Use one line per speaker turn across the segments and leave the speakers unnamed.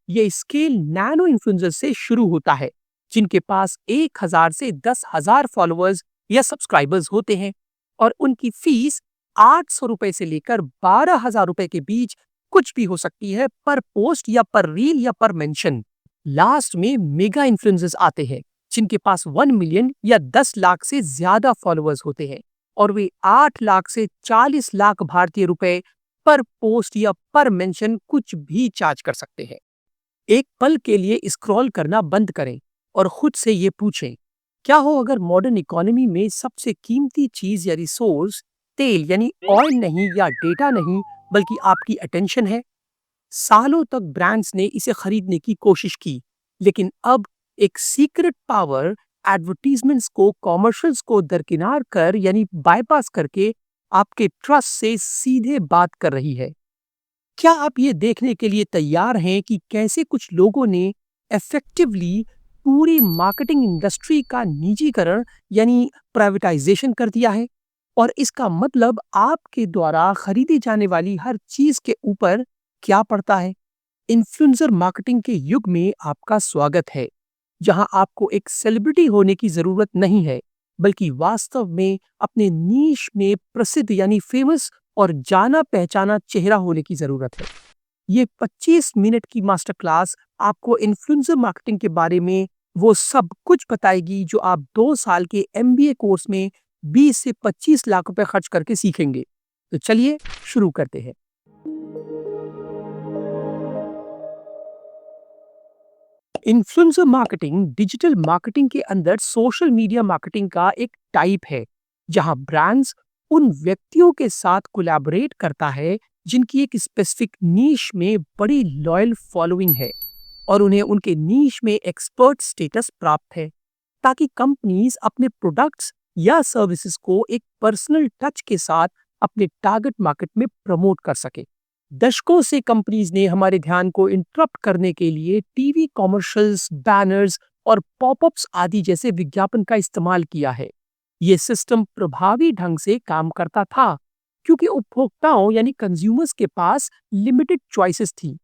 ये scale nano influencer से शुरू होता है, जिनके पास 1,000 से 10,000 फॉलोअर्स या सब्सक्राइबर्स होते हैं और उनकी फीस 800 रुपए से लेकर 12,000 रुपए के बीच कुछ भी हो सकती है, पर पोस्ट या पर रील या पर मेंशन। लास्ट में मेगा इन्फ्लुएंसर्स आते हैं, जिनके पास 1 मिलियन या 10 लाख से ज्यादा फॉलोअर्स होते हैं और वे 8 लाख से 40 लाख भारतीय रुपए पर पोस्ट या पर मेंशन कुछ भी चार्ज कर सकते हैं। एक पल के लिए स्क्रॉल करना बंद करें और खुद से ये पूछें, क्या हो अगर मॉडर्न इकोनॉमी में सबसे कीमती चीज या रिसोर्स तेल यानी ऑयल नहीं या डेटा नहीं, बल्कि आपकी अटेंशन है। सालों तक ब्रांड्स ने इसे खरीदने की कोशिश की, लेकिन अब एक सीक्रेट पावर एडवर्टीजमेंट्स को, कॉमर्शियल्स को दरकिनार कर यानी बाईपास करके आपके ट्रस्ट से सीधे बात कर रही है। क्या आप ये देखने के लिए तैयार हैं कि कैसे कुछ लोगों ने इफेक्टिवली पूरी मार्केटिंग इंडस्ट्री का निजीकरण यानी प्राइवेटाइजेशन कर दिया है? और इसका मतलब आपके द्वारा खरीदी जाने वाली हर चीज के ऊपर क्या पड़ता है? इन्फ्लुएंसर मार्केटिंग के युग में आपका स्वागत है, जहां आपको एक सेलिब्रिटी होने की जरूरत नहीं है, बल्कि वास्तव में अपने नीश में प्रसिद्ध यानी फेमस और जाना पहचाना चेहरा होने की जरूरत है। ये 25 मिनट की मास्टर क्लास आपको इन्फ्लुएंसर मार्केटिंग के बारे में वो सब कुछ बताएगी जो आप 2 साल के एमबीए कोर्स में 20 से 25 लाख रुपए खर्च करके सीखेंगे। तो चलिए शुरू करते हैं। इन्फ्लुएंसर मार्केटिंग डिजिटल मार्केटिंग के अंदर सोशल मीडिया मार्केटिंग का एक टाइप है, जहां ब्रांड्स उन व्यक्तियों के साथ कोलैबोरेट करता है जिनकी एक स्पेसिफिक नीश में बड़ी लॉयल फॉलोइंग है और उन्हें उनके नीश में एक्सपर्ट स्टेटस प्राप्त है, ताकि कंपनीज अपने प्रोडक्ट्स या सर्विसेज को एक पर्सनल टच के साथ अपने टारगेट मार्केट में प्रमोट कर सके। दशकों से कंपनीज ने हमारे ध्यान को इंटरप्ट करने के लिए टीवी कॉमर्शियल्स, बैनर्स और पॉपअप्स आदि जैसे विज्ञापन का इस्तेमाल किया है। ये सिस्टम प्रभावी ढंग से काम करता था क्योंकि उपभोक्ताओं यानी कंज्यूमर्स के पास लिमिटेड चॉइसेस थी।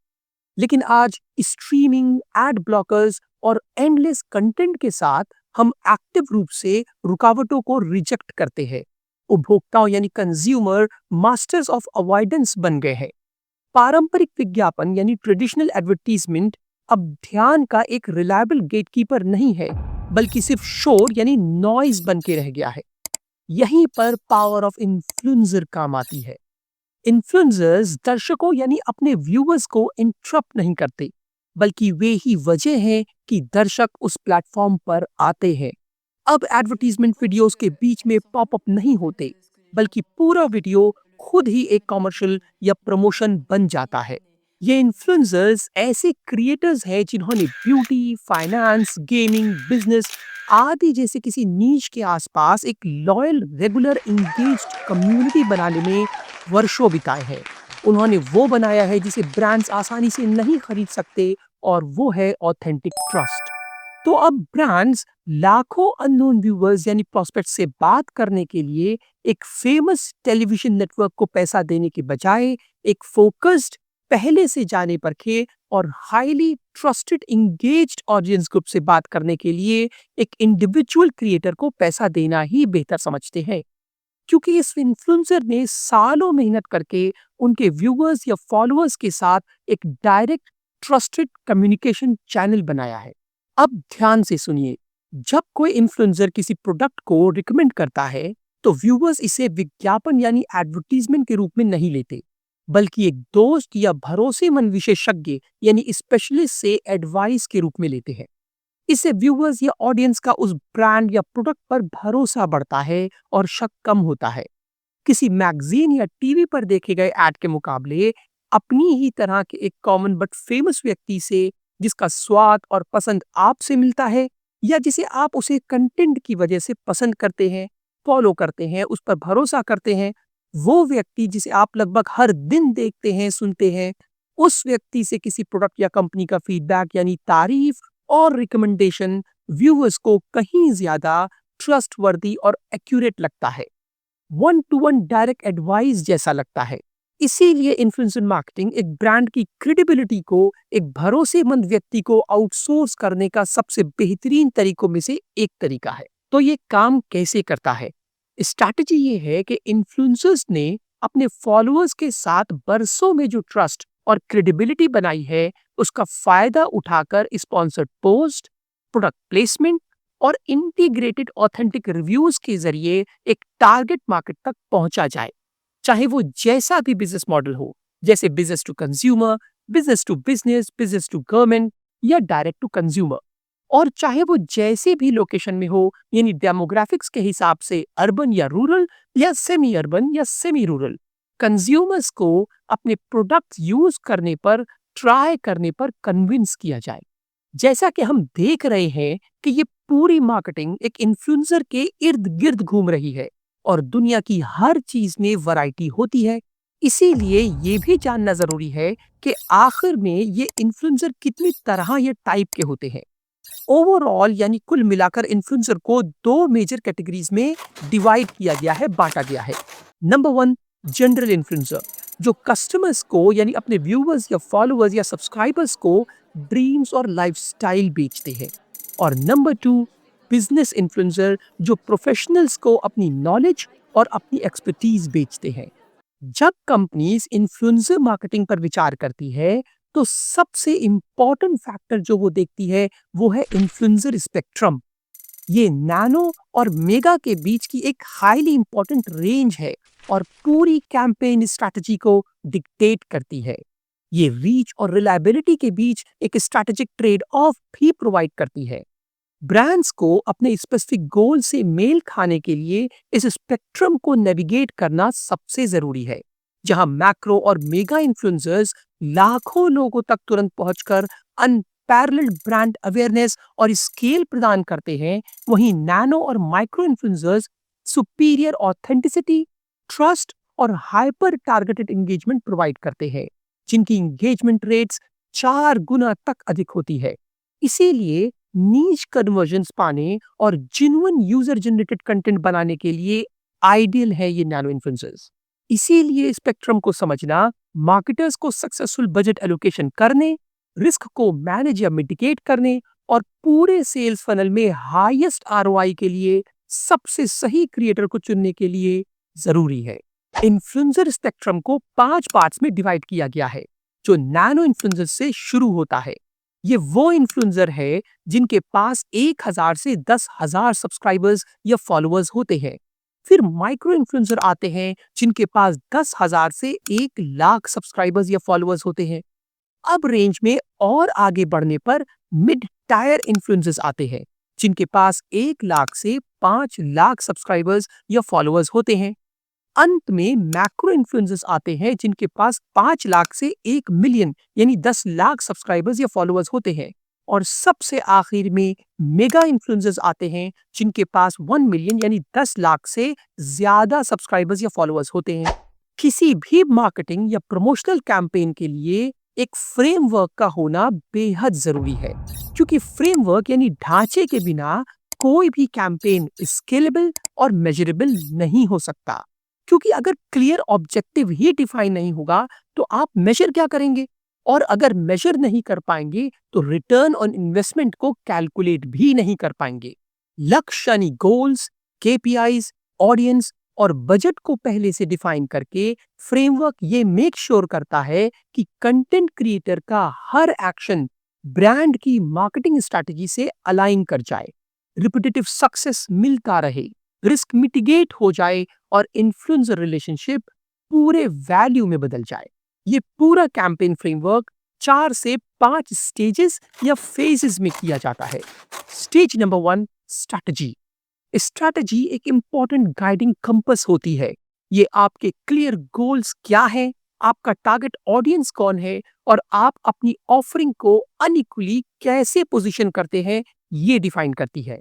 लेकिन आज स्ट्रीमिंग, एड ब्लॉकर्स और एंडलेस कंटेंट के साथ हम एक्टिव रूप से रुकावटों को रिजेक्ट करते हैं। उपभोक्ताओं यानी कंज्यूमर मास्टर्स ऑफ अवॉइडेंस बन गए हैं। पारंपरिक विज्ञापन यानी ट्रेडिशनल एडवर्टीजमेंट अब ध्यान का एक रिलायबल गेटकीपर नहीं है, बल्कि सिर्फ शोर यानी नॉइज बन के रह गया है। यहीं पर पावर ऑफ इन्फ्लुएंसर काम आती है। इन्फ्लुएंसर्स दर्शकों यानी अपने व्यूअर्स को इंटरप्ट नहीं करते, बल्कि वे ही वजह है कि दर्शक उस प्लेटफॉर्म पर आते हैं। अब एडवर्टीजमेंट वीडियोस के बीच में पॉपअप नहीं होते, बल्कि पूरा वीडियो खुद ही एक कॉमर्शियल या प्रमोशन बन जाता है। ये इन्फ्लुएंसर्स ऐसे क्रिएटर्स हैं जिन्होंने ब्यूटी, फाइनेंस, गेमिंग, बिजनेस आदि जैसे किसी नीश के आसपास एक लॉयल, रेगुलर, इंगेज्ड कम्युनिटी बनाने में वर्षों बिताए हैं। उन्होंने वो बनाया है जिसे ब्रांड्स आसानी से नहीं खरीद सकते, और वो है ऑथेंटिक ट्रस्ट। तो अब ब्रांड्स लाखों अननोन व्यूअर्स यानी प्रोस्पेक्ट से बात करने के लिए एक फेमस टेलीविजन नेटवर्क को पैसा देने के बजाय एक फोकस्ड, पहले से जाने परखे और highly trusted engaged audience group से बात करने के लिए एक इंडिविजुअल क्रिएटर को पैसा देना ही बेहतर समझते हैं, क्योंकि इस इन्फ्लुएंसर ने सालों मेहनत करके उनके व्यूअर्स या फॉलोअर्स के साथ एक डायरेक्ट ट्रस्टेड कम्युनिकेशन चैनल बनाया है। अब ध्यान से सुनिए, जब कोई इन्फ्लुएंसर किसी प्रोडक्ट को रिकमेंड करता है, तो व्यूअर्स इसे विज्ञापन यानी एडवर्टीजमेंट के रूप में नहीं लेते, बल्कि एक दोस्त या भरोसेमंद विशेषज्ञ यानी स्पेशलिस्ट से एडवाइस के रूप में लेते हैं। इससे व्यूअर्स या ऑडियंस का उस ब्रांड या प्रोडक्ट पर भरोसा बढ़ता है और शक कम होता है। किसी मैगजीन या टीवी पर देखे गए ऐड के मुकाबले अपनी ही तरह के एक कॉमन बट फेमस व्यक्ति से, जिसका स्वाद और पसंद आपसे मिलता है या जिसे आप उसे कंटेंट की वजह से पसंद करते हैं, फॉलो करते हैं, उस पर भरोसा करते हैं, वो व्यक्ति जिसे आप लगभग हर दिन देखते हैं, सुनते हैं, उस व्यक्ति से किसी प्रोडक्ट या कंपनी का फीडबैक यानी तारीफ और रिकमेंडेशन व्यूअर्स को कहीं ज्यादा ट्रस्टवर्दी और एक्यूरेट लगता है। One two one direct advice जैसा लगता है। इसीलिए इन्फ्लुएंसर मार्केटिंग एक ब्रांड की क्रेडिबिलिटी को एक भरोसेमंद व्यक्ति को आउटसोर्स करने का सबसे बेहतरीन तरीकों में से एक तरीका है। तो ये काम कैसे करता है? स्ट्रैटेजी ये है कि इन्फ्लुएंसर्स ने अपने फॉलोअर्स के साथ बरसों में जो ट्रस्ट और क्रेडिबिलिटी बनाई है, उसका फायदा उठाकर स्पॉन्सर्ड पोस्ट, प्रोडक्ट प्लेसमेंट और इंटीग्रेटेड ऑथेंटिक रिव्यूज के जरिए एक टारगेट मार्केट तक पहुंचा जाए, चाहे वो जैसा भी बिजनेस मॉडल हो, जैसे business to consumer, business to business, business to government या डायरेक्ट टू कंज्यूमर। और चाहे वो जैसे भी लोकेशन में हो, यानी डेमोग्राफिक्स के हिसाब से अर्बन या रूरल या सेमी अर्बन या सेमी रूरल, कंज्यूमर्स को अपने प्रोडक्ट यूज करने पर, ट्राई करने पर कन्विंस किया जाए। जैसा कि हम देख रहे हैं कि ये पूरी मार्केटिंग एक इन्फ्लुएंसर के इर्द गिर्द घूम रही है और दुनिया की हर चीज में वैरायटी होती है। इसीलिए ये भी जानना जरूरी है कि आखिर में ये इन्फ्लुएंसर कितनी तरह या टाइप के होते हैं। ओवरऑल यानी कुल मिलाकर इन्फ्लुएंसर को दो मेजर कैटेगरीज में डिवाइड किया गया है, बांटा गया है। नंबर वन, जनरल इन्फ्लुएंसर, जो कस्टमर्स को यानी अपने व्यूअर्स या फॉलोअर्स या सब्सक्राइबर्स को ड्रीम्स और लाइफस्टाइल बेचते हैं। और नंबर टू, बिजनेस इन्फ्लुएंसर, जो प्रोफेशनल्स को अपनी नॉलेज और अपनी एक्सपर्टीज बेचते हैं। जब कंपनीज इन्फ्लुएंसर मार्केटिंग पर विचार करती है, तो सबसे इंपॉर्टेंट फैक्टर जो वो देखती है, वो है इन्फ्लुएंसर स्पेक्ट्रम। ये नैनो और मेगा के बीच की एक हाईली इंपॉर्टेंट रेंज है और पूरी कैंपेन स्ट्रैटेजी को डिक्टेट करती है। ये रीच और रिलायबिलिटी के बीच एक स्ट्रैटेजिक ट्रेड ऑफ भी प्रोवाइड करती है। ब्रांड्स को अपने स्पेसिफिक गोल से मेल खाने के लिए इस स्पेक्ट्रम को नेविगेट करना सबसे जरूरी है। जहां मैक्रो और मेगा इन्फ्लुएंसर्स लाखों लोगों तक तुरंत पहुंचकर अनपैरेलल्ड ब्रांड अवेयरनेस और स्केल प्रदान करते हैं, वहीं नैनो और micro influencers superior authenticity, trust और हाइपर टारगेटेड एंगेजमेंट प्रोवाइड करते हैं, जिनकी एंगेजमेंट रेट्स 4 गुना तक अधिक होती है। इसीलिए नीच कन्वर्जन्स पाने और जिन्युइन यूजर जनरेटेड कंटेंट बनाने के लिए आइडियल है ये नैनो इन्फ्लुएंसर्स। इसीलिए स्पेक्ट्रम को समझना मार्केटर्स को सक्सेसफुल बजट एलोकेशन करने, रिस्क को मैनेज या मिटिगेट करने और पूरे सेल्स फनल में हाईएस्ट आरओआई के लिए सबसे सही क्रिएटर को चुनने के लिए जरूरी है। इन्फ्लुएंसर स्पेक्ट्रम को 5 पार्ट्स में डिवाइड किया गया है, जो नैनो इन्फ्लुएंसर से शुरू होता है। ये वो इन्फ्लुएंसर है जिनके पास 1000 से 10,000 सब्सक्राइबर्स या फॉलोअर्स होते हैं। फिर माइक्रो इन्फ्लुएंसर आते हैं जिनके पास 10,000 से 1 लाख सब्सक्राइबर्स या फॉलोअर्स होते हैं। अब रेंज में और आगे बढ़ने पर मिड टायर इन्फ्लुएंसर्स आते हैं जिनके पास 1 लाख से 5 लाख सब्सक्राइबर्स या फॉलोअर्स होते हैं। अंत में मैक्रो इन्फ्लुएंसर्स आते हैं जिनके पास 5 लाख से 1 मिलियन यानी 10 लाख सब्सक्राइबर्स या फॉलोअर्स होते हैं। और सबसे आखिर में मेगा इन्फ्लुएंसर्स आते हैं जिनके पास 1 मिलियन यानी 10 लाख से ज्यादा सब्सक्राइबर्स या फॉलोअर्स होते हैं। किसी भी मार्केटिंग या प्रमोशनल कैंपेन के लिए एक फ्रेमवर्क का होना बेहद जरूरी है, क्योंकि फ्रेमवर्क यानी ढांचे के बिना कोई भी कैंपेन स्केलेबल और मेजरेबल नहीं हो सकता। क्योंकि अगर क्लियर ऑब्जेक्टिव ही डिफाइन नहीं होगा, तो आप मेजर क्या करेंगे? और अगर मेजर नहीं कर पाएंगे, तो रिटर्न ऑन इन्वेस्टमेंट को कैलकुलेट भी नहीं कर पाएंगे। लक्ष्य यानी गोल्स, केपीआईज, ऑडियंस और बजट को पहले से डिफाइन करके फ्रेमवर्क ये मेक श्योर करता है कि कंटेंट क्रिएटर का हर एक्शन ब्रांड की मार्केटिंग स्ट्रैटेजी से अलाइन कर जाए, रिपीटेटिव सक्सेस मिलता रहे, रिस्क मिटिगेट हो जाए और इन्फ्लुएंसर रिलेशनशिप पूरे वैल्यू में बदल जाए। ये पूरा कैंपेन फ्रेमवर्क 4 से 5 स्टेजेस या फेजेस में किया जाता है। Stage number 1, strategy. स्ट्रैटेजी एक इंपॉर्टेंट गाइडिंग कंपस होती है। ये आपके क्लियर गोल्स क्या हैं, आपका टारगेट ऑडियंस कौन है और आप अपनी ऑफरिंग को अनइक्वली कैसे पोजीशन करते हैं, ये डिफाइन करती है।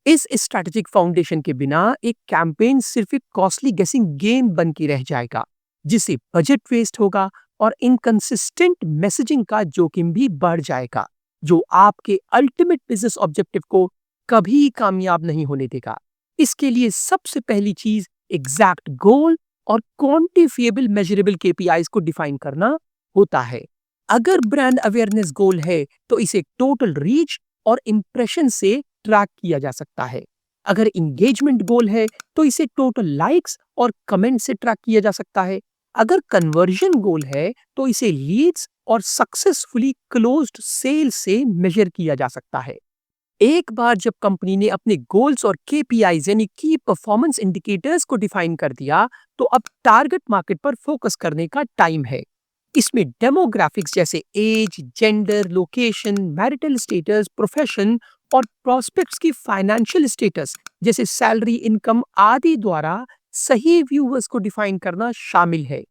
इस स्ट्रैटेजिक फाउंडेशन के बिना एक कैंपेन सिर्फ एक कॉस्टली गेसिंग गेम बन के रह जाएगा, जिससे बजट वेस्ट होगा और इनकंसिस्टेंट मैसेजिंग का जोखिम भी बढ़ जाएगा, जो आपके अल्टीमेट बिजनेस ऑब्जेक्टिव को कभी कामयाब नहीं होने देगा। इसके लिए सबसे पहली चीज एग्जैक्ट गोल और क्वांटिफिएबल मेजरेबल केपीआईज को डिफाइन करना होता है। अगर ब्रांड अवेयरनेस गोल है तो इसे टोटल रीच और इंप्रेशन से ट्रैक किया जा सकता है। अगर इंगेजमेंट गोल है तो इसे टोटल लाइक्स और कमेंट से ट्रैक किया जा सकता है। अगर कन्वर्जन गोल है तो इसे लीड्स और सक्सेसफुली क्लोज्ड सेल से मेजर किया जा सकता है। एक बार जब कंपनी ने अपने गोल्स और केपीआईज यानी की परफॉर्मेंस इंडिकेटर्स को डिफाइन कर दिया, तो अब टारगेट मार्केट पर फोकस करने का टाइम है। इसमें डेमोग्राफिक्स जैसे age, gender, location, marital status, profession और प्रोस्पेक्ट्स की फाइनेंशियल स्टेटस जैसे सैलरी, इनकम आदि द्वारा सही व्यूअर्स को डिफाइन करना शामिल है।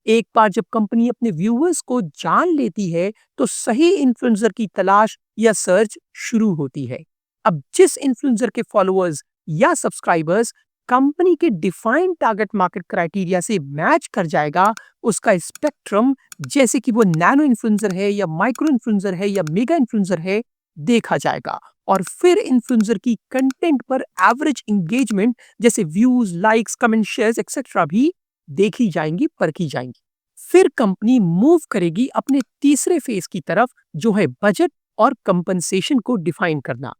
एक बार जब कंपनी अपने व्यूअर्स को जान लेती है, तो सही इन्फ्लुएंसर की तलाश या सर्च शुरू होती है। अब जिस इन्फ्लुएंसर के फॉलोअर्स या सब्सक्राइबर्स कंपनी के डिफाइंड टारगेट मार्केट क्राइटेरिया से मैच कर जाएगा, उसका स्पेक्ट्रम, जैसे कि वो नैनो इन्फ्लुएंसर है या माइक्रो इन्फ्लुएंसर है या मेगा इन्फ्लुएंसर है, देखा जाएगा। और फिर इन्फ्लुएंसर की कंटेंट पर एवरेज एंगेजमेंट जैसे views, likes, comment, shares etcetera भी देखी जाएंगी, परखी जाएंगी। फिर कंपनी मूव करेगी अपने तीसरे फेज की तरफ, जो है बजट और कंपनसेशन को डिफाइन करना।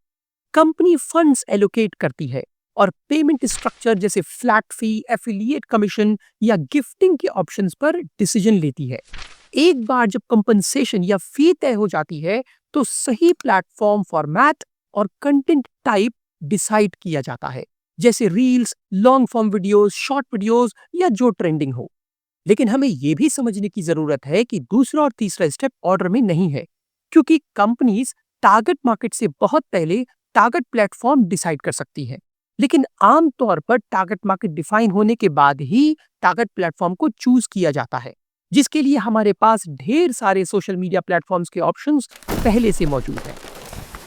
कंपनी फंड्स एलोकेट करती है और पेमेंट स्ट्रक्चर जैसे फ्लैट फी, एफिलिएट कमीशन या गिफ्टिंग के ऑप्शंस पर डिसीजन लेती है। एक बार जब कंपनसेशन या फी तय हो जाती है, तो सही प्लेटफॉर्म फॉर्मेट और कंटेंट टाइप डिसाइड किया जाता है, जैसे reels, long form videos, short videos या जो ट्रेंडिंग हो। लेकिन हमें यह भी समझने की जरूरत है कि दूसरा और तीसरा स्टेप ऑर्डर में नहीं है, क्योंकि कंपनीज टारगेट मार्केट से बहुत पहले टारगेट प्लेटफॉर्म डिसाइड कर सकती है। लेकिन आमतौर पर टारगेट मार्केट डिफाइन होने के बाद ही टारगेट प्लेटफॉर्म को चूज किया जाता है, जिसके लिए हमारे पास ढेर सारे सोशल मीडिया प्लेटफॉर्म्स के ऑप्शंस पहले से मौजूद हैं।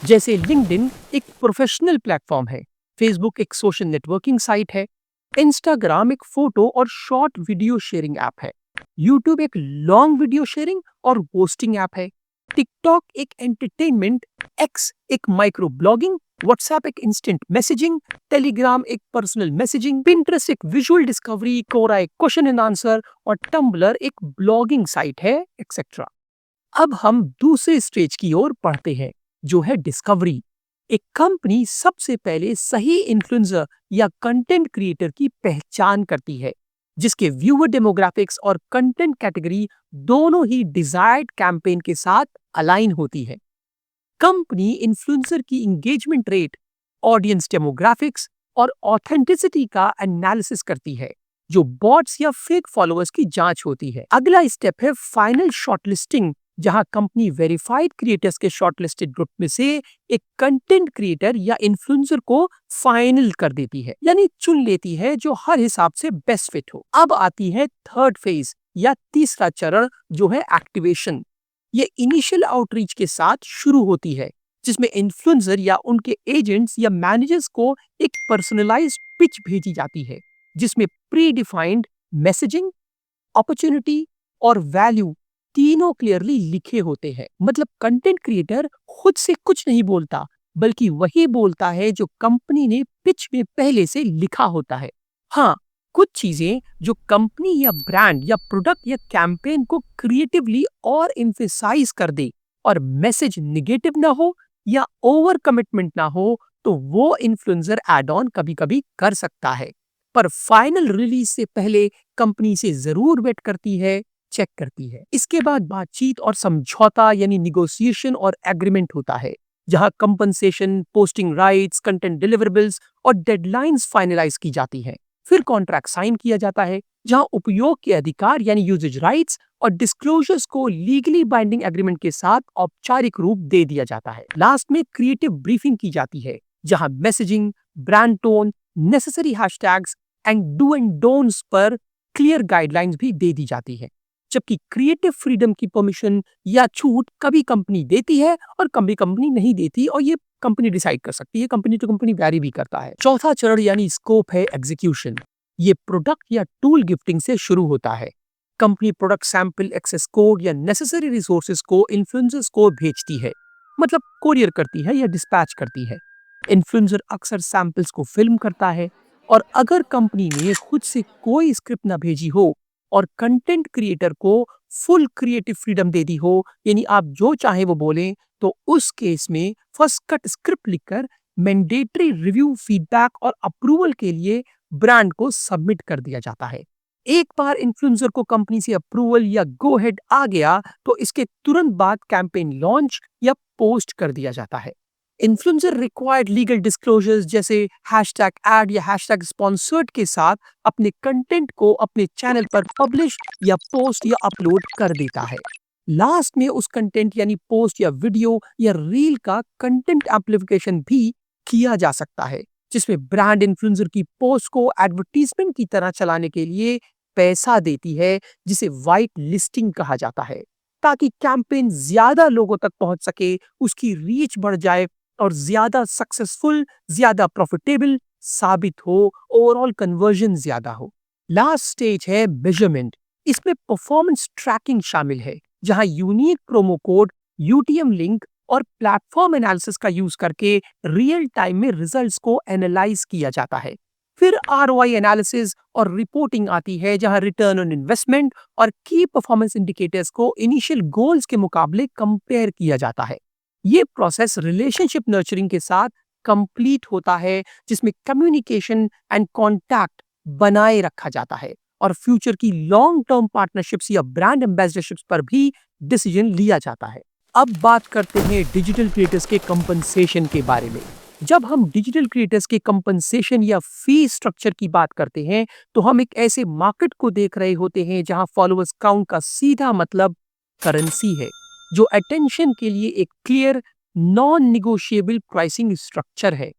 जैसे लिंक्डइन एक प्रोफेशनल प्लेटफॉर्म है, फेसबुक एक सोशल नेटवर्किंग साइट है, इंस्टाग्राम एक फोटो और शॉर्ट वीडियो शेयरिंग ऐप है, यूट्यूब एक लॉन्ग वीडियो शेयरिंग और पोस्टिंग ऐप है, टिकटॉक एक एंटरटेनमेंट, एक्स एक माइक्रो ब्लॉगिंग, व्हाट्सएप एक इंस्टेंट मैसेजिंग, टेलीग्राम एक पर्सनल मैसेजिंग, पिंटरेस्ट एक विजुअल डिस्कवरी, कोरा एक क्वेश्चन एंड आंसर और टम्बलर एक ब्लॉगिंग साइट है, एक्सेट्रा। अब हम दूसरे स्टेज की ओर बढ़ते हैं, जो है डिस्कवरी। एक कंपनी सबसे पहले सही इन्फ्लुएंसर या कंटेंट क्रिएटर की पहचान करती है, जिसके व्यूअर डेमोग्राफिक्स और कंटेंट कैटेगरी दोनों ही डिजायर्ड कैंपेन के साथ अलाइन होती है। कंपनी इन्फ्लुएंसर की एंगेजमेंट रेट, ऑडियंस डेमोग्राफिक्स और ऑथेंटिसिटी का एनालिसिस करती है, जो बॉट्स या फेक फॉलोअर्स की जांच होती है। अगला स्टेप है फाइनल शॉर्टलिस्टिंग, जहां कंपनी वेरीफाइड क्रिएटर्स के शॉर्टलिस्टेड ग्रुप में से एक कंटेंट क्रिएटर या इन्फ्लुएंसर को फाइनल कर देती है, यानी चुन लेती है जो हर हिसाब से बेस्ट फिट हो। अब आती है थर्ड फेज या तीसरा चरण, जो है एक्टिवेशन। ये इनिशियल आउटरीच के साथ शुरू होती है, जिसमें इन्फ्लुएंसर या उनके एजेंट्स या मैनेजर्स को एक पर्सनलाइज्ड पिच भेजी जाती है, जिसमें प्री डिफाइंड मैसेजिंग, अपॉर्चुनिटी और वैल्यू तीनों क्लियरली लिखे होते हैं। मतलब कंटेंट क्रिएटर खुद से कुछ नहीं बोलता, बल्कि वही बोलता है जो कंपनी ने पिच में पहले से लिखा होता है। हाँ, कुछ चीजें जो कंपनी या ब्रांड या प्रोडक्ट या कैंपेन को क्रिएटिवली और एम्फेसाइज कर दे और मैसेज निगेटिव ना हो या ओवर कमिटमेंट ना हो, तो वो इन्फ्लुएंसर एड ऑन कभी कभी कर सकता है। पर फाइनल रिलीज से पहले कंपनी से जरूर वेट करती है, चेक करती है। इसके बाद बातचीत और समझौता यानी निगोशिएशन और एग्रीमेंट होता है, जहां compensation, posting rights, content deliverables और डेडलाइंस फाइनलाइज की जाती हैं। फिर कॉन्ट्रैक्ट साइन किया जाता है, जहां उपयोग के अधिकार यानी यूजेज राइट्स और डिस्क्लोजर्स को लीगली बाइंडिंग एग्रीमेंट के साथ औपचारिक रूप दे दिया जाता है। लास्ट में क्रिएटिव ब्रीफिंग की जाती है, जहां messaging, brand tone, necessary hashtags and do and don'ts पर क्लियर गाइडलाइंस भी दे दी जाती है। जबकि क्रिएटिव फ्रीडम की परमिशन या छूट कभी कंपनी देती है और कभी कंपनी नहीं देती, और ये कंपनी डिसाइड कर सकती है, कंपनी टू कंपनी वैरी भी करता है। चौथा चरण यानी स्कोप है एग्जीक्यूशन। ये प्रोडक्ट या टूल गिफ्टिंग से शुरू होता है। Company product sample, access code या नेसेसरी रिसोर्सेज को इन्फ्लुएंसर्स को भेजती है, मतलब कोरियर करती है या डिस्पैच करती है। इन्फ्लुएंसर अक्सर सैंपल्स को फिल्म करता है, और अगर कंपनी ने खुद से कोई स्क्रिप्ट ना भेजी हो और कंटेंट क्रिएटर को फुल क्रिएटिव फ्रीडम दे दी हो, यानी आप जो चाहे वो बोलें, तो उस केस में फर्स्ट कट स्क्रिप्ट लिखकर मैंडेटरी रिव्यू, फीडबैक और अप्रूवल के लिए ब्रांड को सबमिट कर दिया जाता है। एक बार इन्फ्लुएंसर को कंपनी से अप्रूवल या गो हेड आ गया, तो इसके तुरंत बाद कैंपेन लॉन्च या पोस्ट कर दिया जाता है। इन्फ्लुएंसर रिक्वायर्ड लीगल डिस्क्लोजर्स जैसे हैशटैग एड या हैशटैग स्पॉन्सर्ड के साथ अपने कंटेंट को अपने चैनल पर पब्लिश या पोस्ट या अपलोड कर देता है। लास्ट में उस कंटेंट यानी पोस्ट या वीडियो या रील का कंटेंट एम्प्लीफिकेशन भी किया जा सकता है, जिसमें ब्रांड इन्फ्लुएंसर की पोस्ट को एडवर्टीजमेंट की तरह चलाने के लिए पैसा देती है, जिसे वाइट लिस्टिंग कहा जाता है, ताकि कैंपेन ज्यादा लोगों तक पहुंच सके, उसकी रीच बढ़ जाए और ज्यादा सक्सेसफुल, ज्यादा प्रॉफिटेबल साबित हो, ओवरऑल कन्वर्जन ज्यादा हो। लास्ट स्टेज है मेजरमेंट। इसमें परफॉर्मेंस ट्रैकिंग शामिल है, जहां unique promo code, UTM link और प्लेटफॉर्म एनालिसिस का यूज करके रियल टाइम में रिजल्ट्स को एनालाइज किया जाता है। फिर आरओआई एनालिसिस और रिपोर्टिंग आती है, जहां रिटर्न ऑन इन्वेस्टमेंट और की परफॉर्मेंस इंडिकेटर्स को इनिशियल गोल्स के मुकाबले कंपेयर किया जाता है। ये प्रोसेस रिलेशनशिप नर्चरिंग के साथ कंप्लीट होता है, जिसमें कम्युनिकेशन एंड कॉन्टैक्ट बनाए रखा जाता है और फ्यूचर की लॉन्ग टर्म पार्टनरशिप्स या ब्रांड एम्बेसडरशिप्स पर भी डिसीजन लिया जाता है। अब बात करते हैं डिजिटल क्रिएटर्स के कंपनसेशन के बारे में। जब हम डिजिटल क्रिएटर्स के कंपनसेशन या फी स्ट्रक्चर की बात करते हैं, तो हम एक ऐसे मार्केट को देख रहे होते हैं जहां फॉलोअर्स काउंट का सीधा मतलब करेंसी है, जो अटेंशन के लिए एक clear non negotiable pricing structure है।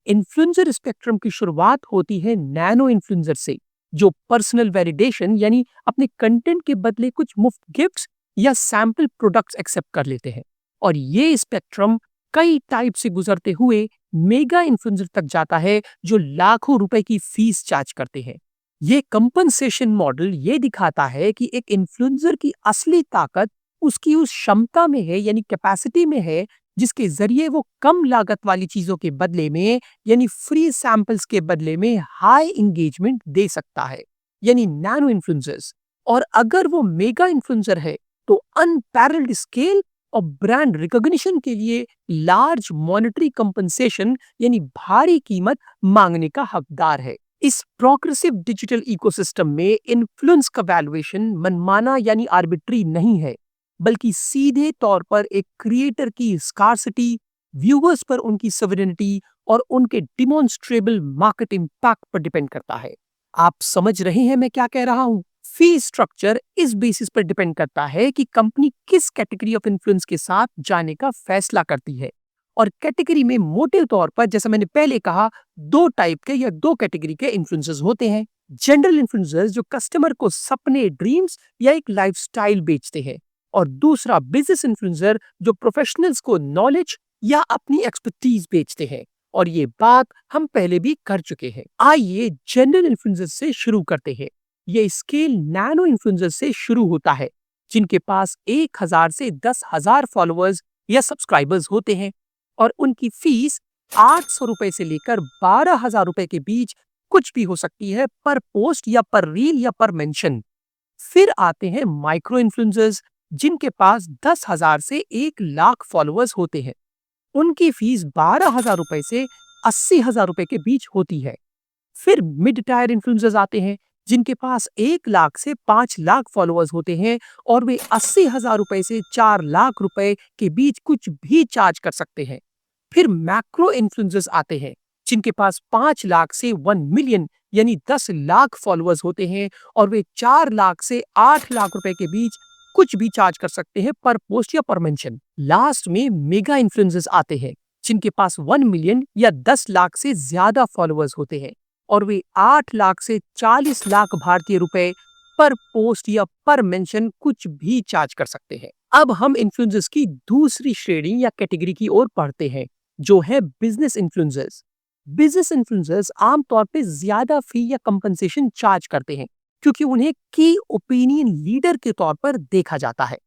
इन्फ्लुएंसर स्पेक्ट्रम की शुरुआत होती है नैनो इन्फ्लुएंसर से, जो पर्सनल वैलिडेशन यानी अपने कंटेंट के बदले कुछ मुफ्त गिफ्ट्स या सैंपल प्रोडक्ट्स एक्सेप्ट कर लेते हैं, और ये स्पेक्ट्रम कई टाइप से गुजरते हुए मेगा इन्फ्लुएंसर तक जाता है, जो लाखों रुपए की फीस चार्ज करते हैं। ये कंपनसेशन मॉडल ये दिखाता है कि एक इन्फ्लुएंसर की असली ताकत उसकी उस क्षमता में है, यानी कैपेसिटी में है, जिसके जरिए वो कम लागत वाली चीजों के बदले में, यानी फ्री सैंपल्स के बदले में हाई इंगेजमेंट दे सकता है, यानी नैनो इन्फ्लुएंसर्स। और अगर वो मेगा इन्फ्लुएंसर है, तो अनपैरेलल्ड स्केल और ब्रांड रिकॉग्निशन के लिए लार्ज मॉनेटरी कंपनसेशन यानी भारी कीमत मांगने का हकदार है। इस प्रोग्रेसिव डिजिटल इकोसिस्टम में इन्फ्लुएंस का वैल्यूएशन मनमाना यानी आर्बिट्री नहीं है, बल्कि सीधे तौर पर एक क्रिएटर की स्कार्सिटी, व्यूअर्स पर उनकी सॉवरेनिटी और उनके डिमॉन्स्ट्रेबल मार्केट इंपैक्ट पर डिपेंड करता है। आप समझ रहे हैं मैं क्या कह रहा हूं? फी स्ट्रक्चर इस बेसिस पर डिपेंड करता है कि कंपनी किस कैटेगरी ऑफ इन्फ्लुएंस के साथ जाने का फैसला करती है। और कैटेगरी में मोटे तौर पर, जैसा मैंने पहले कहा, दो टाइप के या दो कैटेगरी के इन्फ्लुएंसर्स होते हैं। जनरल इन्फ्लुएंसर्स जो कस्टमर को सपने, ड्रीम्स या एक लाइफस्टाइल बेचते हैं, और दूसरा बिजनेस इन्फ्लुएंसर जो प्रोफेशनल्स को नॉलेज या अपनी एक्सपर्टीज बेचते हैं। और ये बात हम पहले भी कर चुके हैं। आइए जनरल इन्फ्लुएंसर से शुरू करते हैं। ये स्केल नैनो इन्फ्लुएंसर से शुरू होता है, जिनके पास 1000 से 10,000 फॉलोअर्स या सब्सक्राइबर्स होते हैं, और उनकी फीस 800 रुपए से लेकर 12,000 रुपए के बीच कुछ भी हो सकती है, पर पोस्ट या पर रील या पर मेंशन। फिर आते हैं माइक्रो इन्फ्लुएंसर्स, जिनके पास 10,000 से 1 लाख फॉलोअर्स होते हैं। उनकी फीस 12,000 रुपए से 80,000 रुपए के बीच होती है। फिर मिड टायर इन्फ्लुएंसर्स आते हैं, जिनके पास 1 लाख से 5 लाख फॉलोअर्स होते हैं, और वे 80,000 रुपए से 4 लाख रुपए के बीच कुछ भी चार्ज कर सकते हैं। फिर मैक्रो इन्फ्लुएंसर्स आते हैं, जिनके पास 5 लाख से 1 मिलियन यानी 10 लाख फॉलोअर्स होते हैं, और वे 4 लाख से 8 लाख रुपए के बीच कुछ भी चार्ज कर सकते हैं, पर पोस्ट या पर मेंशन। लास्ट में मेगा इन्फ्लुएंसर्स आते हैं, जिनके पास 1 मिलियन या 10 लाख से ज्यादा फॉलोअर्स होते हैं, और वे 8 लाख से 40 लाख भारतीय रुपए पर पोस्ट या पर मेंशन कुछ भी चार्ज कर सकते हैं। अब हम इन्फ्लुएंसर्स की दूसरी श्रेणी या कैटेगरी की ओर बढ़ते हैं, जो है बिजनेस इन्फ्लुएंसर्स। बिजनेस इन्फ्लुएंसर्स आमतौर पे ज्यादा फी या कंपनसेशन चार्ज करते हैं, क्योंकि उन्हें की ओपिनियन लीडर के तौर पर देखा जाता है।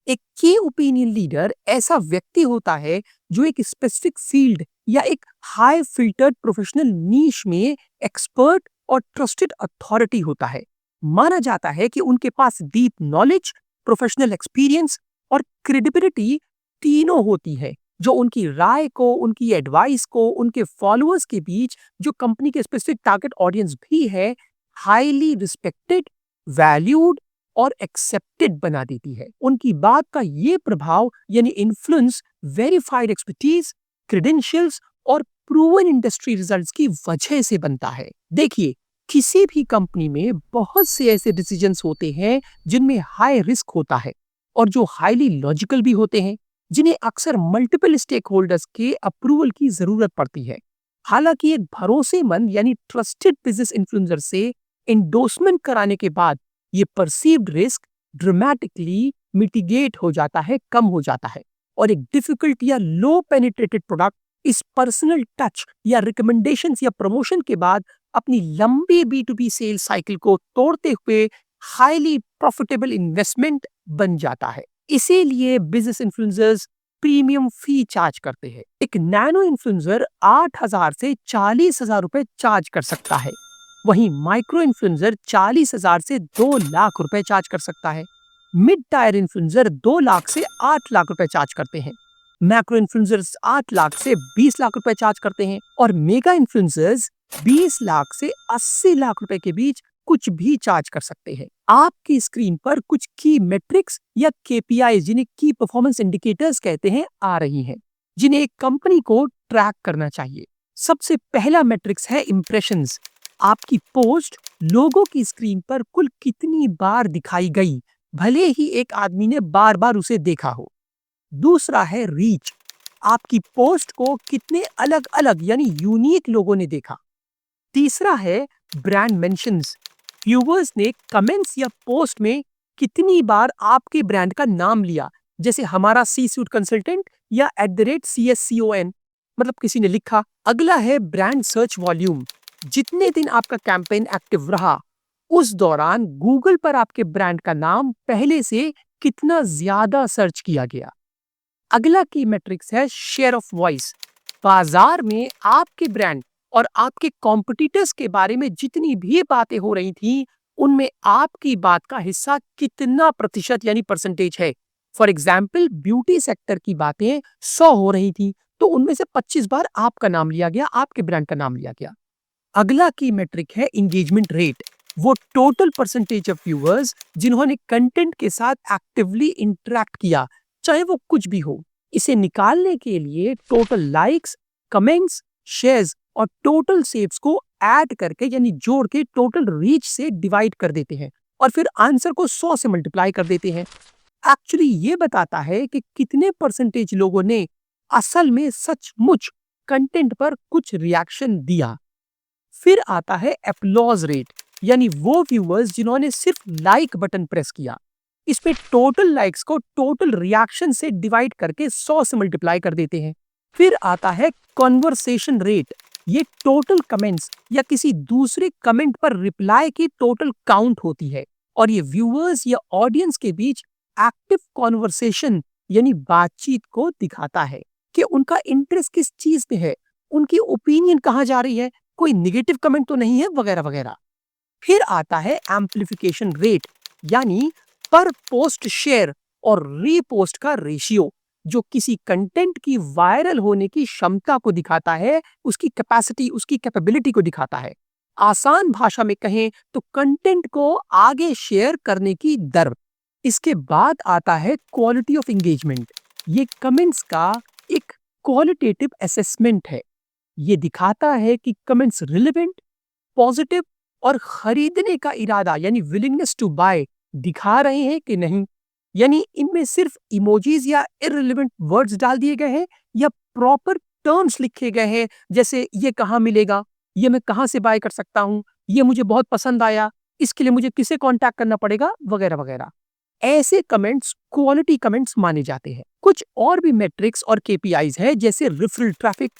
एक की ओपिनियन लीडर ऐसा व्यक्ति होता है जो एक स्पेसिफिक फील्ड या एक हाई फिल्टर्ड प्रोफेशनल नीश में एक्सपर्ट और ट्रस्टेड अथॉरिटी होता है। माना जाता है कि उनके पास डीप नॉलेज, प्रोफेशनल एक्सपीरियंस और क्रेडिबिलिटी तीनों होती है, जो उनकी राय को, उनकी एडवाइस को, उनके फॉलोअर्स के बीच, जो कंपनी के स्पेसिफिक टारगेट ऑडियंस भी है, हाईली रिस्पेक्टेड, वैल्यूड और एक्सेप्टेड बना देती है। उनकी बात का ये प्रभाव यानी इन्फ्लुएंस वेरीफाइड एक्सपर्टीज, क्रेडेंशियल्स और प्रूवन इंडस्ट्री रिजल्ट्स की वजह से बनता है। देखिए, किसी भी कंपनी में बहुत से ऐसे डिसीजंस होते हैं जिनमें हाई रिस्क होता है और जो हाईली लॉजिकल भी होते हैं, जिन्हें अक्सर मल्टीपल स्टेक होल्डर्स के अप्रूवल की जरूरत पड़ती है। हालांकि एक भरोसेमंद यानी ट्रस्टेड बिजनेस इन्फ्लुएंसर से इंडोर्समेंट कराने के बाद ये परसीव्ड रिस्क ड्रामेटिकली मिटिगेट हो जाता है, कम हो जाता है, और एक डिफिकल्ट या लो पेनिट्रेटेड प्रोडक्ट इस पर्सनल टच या रिकमेंडेशंस या प्रमोशन के बाद अपनी लंबी B2B सेल्स साइकिल को तोड़ते हुए हाईली प्रॉफिटेबल इन्वेस्टमेंट बन जाता है। इसीलिए business influencers premium fee charge करते हैं। एक नैनो इन्फ्लुएंसर 8,000 से 40,000 रुपए चार्ज कर सकता है, वहीं माइक्रो इन्फ्लुएंसर 40,000 से 2 लाख रुपए चार्ज कर सकता है। मिड टायर इन्फ्लुएंसर 2 लाख से 8 लाख रुपए चार्ज करते हैं। मैक्रो इन्फ्लुएंसर्स 8 लाख से 20 लाख रुपए चार्ज करते हैं और मेगा इन्फ्लुएंसर्स 20 लाख से 80 लाख रुपए के बीच कुछ भी चार्ज कर सकते हैं। आपकी स्क्रीन पर कुछ की मेट्रिक्स या KPI, जिन्हें की परफॉर्मेंस इंडिकेटर्स कहते हैं, आ रही हैं, जिन्हें एक कंपनी को ट्रैक करना चाहिए। सबसे पहला मेट्रिक्स है इंप्रेशंस। आपकी पोस्ट लोगों की स्क्रीन पर कुल कितनी बार दिखाई गई, भले ही एक आदमी ने बार बार उसे देखा हो। दूसरा है रीच। आपकी पोस्ट को कितने अलग अलग यानी यूनिक लोगों ने देखा। तीसरा है ब्रांड मेंशंस। व्यूअर्स ने कमेंट्स या पोस्ट में कितनी बार आपके ब्रांड का नाम लिया, जैसे हमारा C-suite कंसल्टेंट या @CSCON, मतलब किसी ने लिखा। अगला है ब्रांड सर्च वॉल्यूम। जितने दिन आपका कैंपेन एक्टिव रहा, उस दौरान गूगल पर आपके ब्रांड का नाम पहले से कितना ज्यादा सर्च किया गया। अगला की मैट्रिक्स है शेयर ऑफ वॉइस। बाजार में आपके ब्रांड और आपके कॉम्पिटिटर्स के बारे में जितनी भी बातें हो रही थी, उनमें आपकी बात का हिस्सा कितना प्रतिशत यानी परसेंटेज है। फॉर एग्जाम्पल, ब्यूटी सेक्टर की बातें 100 हो रही थी, तो उनमें से 25 बार आपका नाम लिया गया, आपके ब्रांड का नाम लिया गया। अगला की मेट्रिक है एंगेजमेंट रेट। वो टोटल परसेंटेज ऑफ व्यूअर्स जिन्होंने कंटेंट के साथ एक्टिवली इंटरेक्ट किया, चाहे वो कुछ भी हो। इसे निकालने के लिए टोटल लाइक्स, कमेंट्स, शेयर्स और टोटल सेव्स को ऐड करके यानी जोड़ के टोटल रीच से डिवाइड कर देते हैं और फिर आंसर को 100 से मल्टीप्लाई कर देते हैं। एक्चुअली ये बताता है कि कितने परसेंटेज लोगों ने असल में सचमुच कंटेंट पर कुछ रिएक्शन दिया। फिर आता है एप्लॉज रेट, यानी वो व्यूअर्स जिन्होंने सिर्फ लाइक बटन प्रेस किया। इसमें टोटल लाइक्स को टोटल रिएक्शन से डिवाइड करके 100 से मल्टीप्लाई कर देते हैं। फिर आता है कन्वर्सेशन रेट। ये टोटल कमेंट्स या किसी दूसरे कमेंट पर रिप्लाई की टोटल काउंट होती है और ये व्यूअर्स या ऑडियंस के बीच एक्टिव कॉन्वर्सेशन यानी बातचीत को दिखाता है कि उनका इंटरेस्ट किस चीज में है, उनकी ओपिनियन कहाँ जा रही है, कोई निगेटिव कमेंट तो नहीं है, वगैरह वगैरह। फिर आता है एम्प्लीफिकेशन रेट, यानी पर पोस्ट शेयर और रीपोस्ट का रेशियो, जो किसी कंटेंट की वायरल होने की क्षमता को दिखाता है, उसकी कैपेसिटी, उसकी कैपेबिलिटी को दिखाता है। आसान भाषा में कहें तो कंटेंट को आगे शेयर करने की दर। इसके बाद आता है क्वालिटी ऑफ एंगेजमेंट। ये कमेंट्स का एक क्वालिटेटिव असेसमेंट है। ये दिखाता है कि कमेंट्स रिलेवेंट, पॉजिटिव और खरीदने का इरादा यानी विलिंगनेस टू बाय दिखा रहे हैं कि नहीं। यानी इनमें सिर्फ इमोजीज या इररिलेवेंट वर्ड्स डाल दिए गए हैं या प्रॉपर टर्म्स लिखे गए हैं, जैसे ये कहाँ मिलेगा, ये मैं कहाँ से बाय कर सकता हूँ, ये मुझे बहुत पसंद आया, इसके लिए मुझे किसे कांटेक्ट करना पड़ेगा, वगैरह वगैरह। ऐसे कमेंट्स क्वालिटी कमेंट्स माने जाते हैं। कुछ और भी मैट्रिक्स और KPIs है, जैसे referral traffic,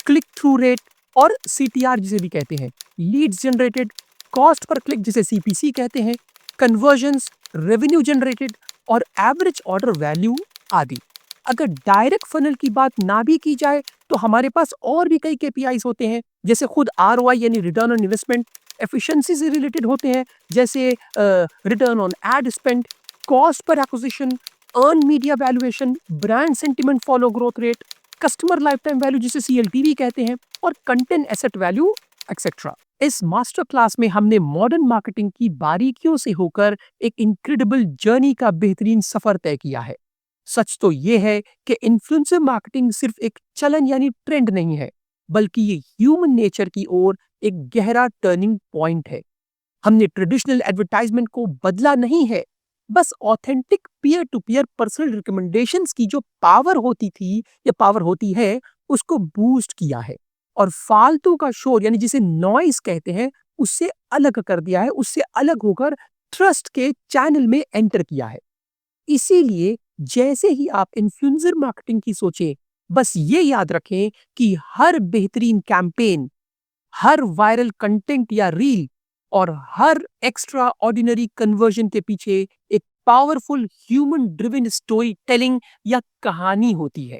click through rate और CTR जिसे भी कहते हैं, leads generated, cost per click जिसे CPC कहते हैं, कन्वर्जन्स, रेवेन्यू जनरेटेड और एवरेज ऑर्डर वैल्यू आदि। अगर डायरेक्ट फनल की बात ना भी की जाए तो हमारे पास और भी कई केपीआईज होते हैं, जैसे खुद आरओआई यानी रिटर्न ऑन इन्वेस्टमेंट, एफिशिएंसी से रिलेटेड होते हैं, जैसे return on ad spend, cost per acquisition, earn media valuation, brand sentiment follow growth rate, customer life time value जिसे सीएलटीवी कहते हैं, और कंटेंट एसेट वैल्यू एक्सेट्रा। इस मास्टर क्लास में हमने मॉडर्न मार्केटिंग की बारीकियों से होकर एक इनक्रेडिबल जर्नी का बेहतरीन सफर तय किया है। सच तो ये है कि इन्फ्लुएंसर मार्केटिंग सिर्फ एक चलन यानी ट्रेंड नहीं है, बल्कि ये ह्यूमन नेचर की ओर एक गहरा टर्निंग पॉइंट है। हमने ट्रेडिशनल एडवर्टाइजमेंट को बदला नहीं है, बस authentic peer to peer personal recommendations की जो पावर होती थी या पावर होती है, उसको बूस्ट किया है और फालतू का शोर यानी जिसे नॉइस कहते हैं, उससे अलग कर दिया है, उससे अलग होकर ट्रस्ट के चैनल में एंटर किया है। इसीलिए जैसे ही आप इन्फ्लुएंसर मार्केटिंग की सोचें, बस ये याद रखें कि हर बेहतरीन कैंपेन, हर वायरल कंटेंट या रील और हर एक्स्ट्रा ऑर्डिनरी कन्वर्जन के पीछे एक powerful human driven story telling या कहानी होती है।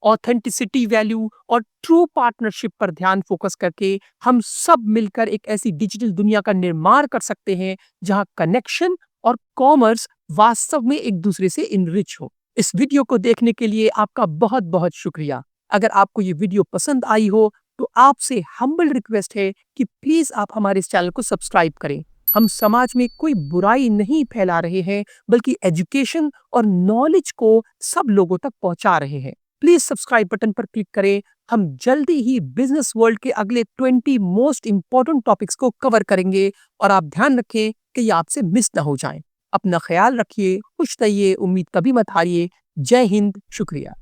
ऑथेंटिसिटी वैल्यू और ट्रू पार्टनरशिप पर ध्यान फोकस करके हम सब मिलकर एक ऐसी डिजिटल दुनिया का निर्माण कर सकते हैं जहां कनेक्शन और कॉमर्स वास्तव में एक दूसरे से इनरिच हो। इस वीडियो को देखने के लिए आपका बहुत बहुत शुक्रिया। अगर आपको ये वीडियो पसंद आई हो तो आपसे हम्बल रिक्वेस्ट है कि प्लीज आप हमारे इस चैनल को सब्सक्राइब करें। हम समाज में कोई बुराई नहीं फैला रहे हैं, बल्कि एजुकेशन और नॉलेज को सब लोगों तक पहुंचा रहे हैं। प्लीज सब्सक्राइब बटन पर क्लिक करें। हम जल्दी ही बिजनेस वर्ल्ड के अगले 20 मोस्ट इंपॉर्टेंट टॉपिक्स को कवर करेंगे और आप ध्यान रखें कि ये आपसे मिस ना हो जाएं। अपना ख्याल रखिए, खुश रहिए, उम्मीद कभी मत हारिए। जय हिंद, शुक्रिया।